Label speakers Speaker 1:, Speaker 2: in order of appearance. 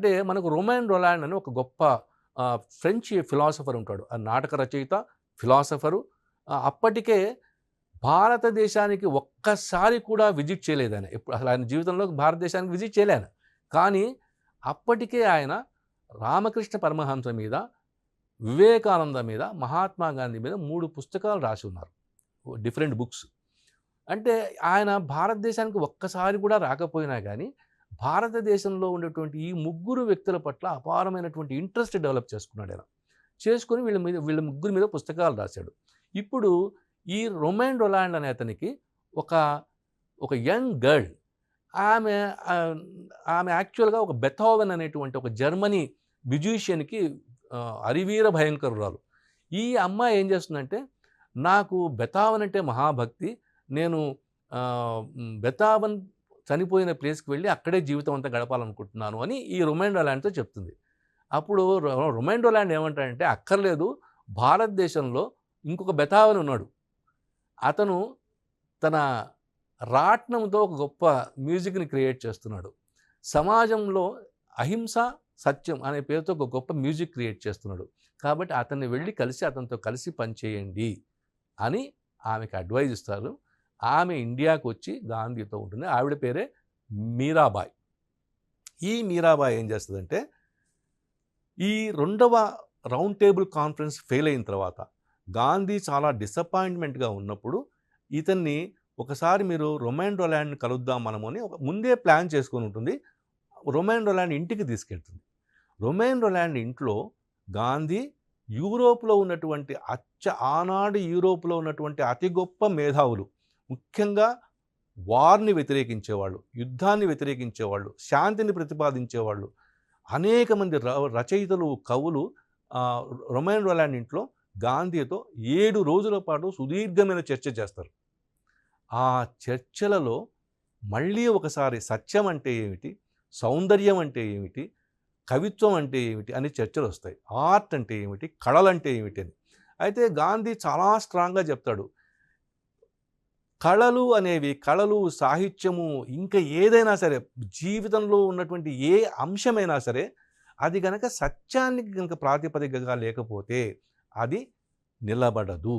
Speaker 1: అంటే మనకు రొమాన్ రొలాండ్ అని ఒక గొప్ప ఫ్రెంచ్ ఫిలాసఫర్ ఉంటాడు. ఆ నాటక రచయిత, ఫిలాసఫరు. అప్పటికే భారతదేశానికి ఒక్కసారి కూడా విజిట్ చేయలేదు ఆయన. ఎప్పుడు అసలు ఆయన జీవితంలో భారతదేశానికి విజిట్ చేయలే ఆయన. కానీ అప్పటికే ఆయన రామకృష్ణ పరమహంస మీద, వివేకానంద మీద, మహాత్మా గాంధీ మీద 3 పుస్తకాలు రాసి ఉన్నారు. Different books. అంటే ఆయన భారతదేశానికి ఒక్కసారి కూడా రాకపోయినా కానీ భారతదేశంలో ఉండేటువంటి ఈ ముగ్గురు వ్యక్తుల పట్ల అపారమైనటువంటి ఇంట్రెస్ట్ డెవలప్ చేసుకున్నాడు ఆయన. చేసుకొని వీళ్ళ ముగ్గురు మీద పుస్తకాలు రాశాడు. ఇప్పుడు ఈ రొమాన్ రొలాండ్ అనే అతనికి ఒక యంగ్ గర్ల్, ఆమె యాక్చువల్గా ఒక బెథోవెన్ అనేటువంటి ఒక జర్మనీ మ్యూజిషియన్కి అరివీర భయంకరురాలు. ఈ అమ్మాయి ఏం చేస్తుందంటే, నాకు బెథోవెన్ అంటే మహాభక్తి, నేను బెథోవెన్ చనిపోయిన ప్లేస్కి వెళ్ళి అక్కడే జీవితం అంతా గడపాలనుకుంటున్నాను అని ఈ రొమాన్ రొలాండ్తో చెప్తుంది. అప్పుడు రొమాన్ రొలాండ్ ఏమంటాడంటే, అక్కర్లేదు, భారతదేశంలో ఇంకొక బెథోవెన్ ఉన్నాడు, అతను తన రాట్నంతో ఒక గొప్ప మ్యూజిక్ని క్రియేట్ చేస్తున్నాడు, సమాజంలో అహింస సత్యం అనే పేరుతో ఒక గొప్ప మ్యూజిక్ క్రియేట్ చేస్తున్నాడు, కాబట్టి అతన్ని వెళ్ళి అతనితో కలిసి పనిచేయండి అని ఆమెకు అడ్వైజ్ ఇస్తారు. ఆమె ఇండియాకు వచ్చి గాంధీతో ఉంటుంది. ఆవిడ పేరే మీరాబాయి. ఈ మీరాబాయి ఏం చేస్తుందంటే, ఈ 2వ రౌండ్ టేబుల్ కాన్ఫరెన్స్ ఫెయిల్ అయిన తర్వాత గాంధీ చాలా డిసప్పాయింట్మెంట్గా ఉన్నప్పుడు ఇతన్ని ఒకసారి మీరు రొమాన్ రొలాండ్ని కలుద్దాం మనము అని ముందే ప్లాన్ చేసుకొని ఉంటుంది. రొమాన్ రొలాండ్ ఇంటికి తీసుకెళ్తుంది. రొమాన్ రొలాండ్ ఇంట్లో గాంధీ యూరోప్లో ఉన్నటువంటి ఆనాడు యూరోప్లో ఉన్నటువంటి అతి గొప్ప మేధావులు, ముఖ్యంగా వార్ని వ్యతిరేకించేవాళ్ళు, యుద్ధాన్ని వ్యతిరేకించేవాళ్ళు, శాంతిని ప్రతిపాదించేవాళ్ళు, అనేక మంది రచయితలు, కవులు రొమాన్ రొలాండ్ ఇంట్లో గాంధీతో 7 రోజుల పాటు సుదీర్ఘమైన చర్చ చేస్తారు. ఆ చర్చలలో మళ్ళీ ఒకసారి సత్యం అంటే ఏమిటి, సౌందర్యం అంటే ఏమిటి, కవిత్వం అంటే ఏమిటి అని చర్చలు వస్తాయి. ఆర్ట్ అంటే ఏమిటి, కళలంటే ఏమిటి అని. అయితే గాంధీ చాలా స్ట్రాంగ్గా చెప్తాడు, కళలు, సాహిత్యము, ఇంకా ఏదైనా సరే, జీవితంలో ఉన్నటువంటి ఏ అంశమైనా సరే, అది కనుక సత్యానికి కనుక ప్రాతిపదికగా లేకపోతే అది నిలబడదు.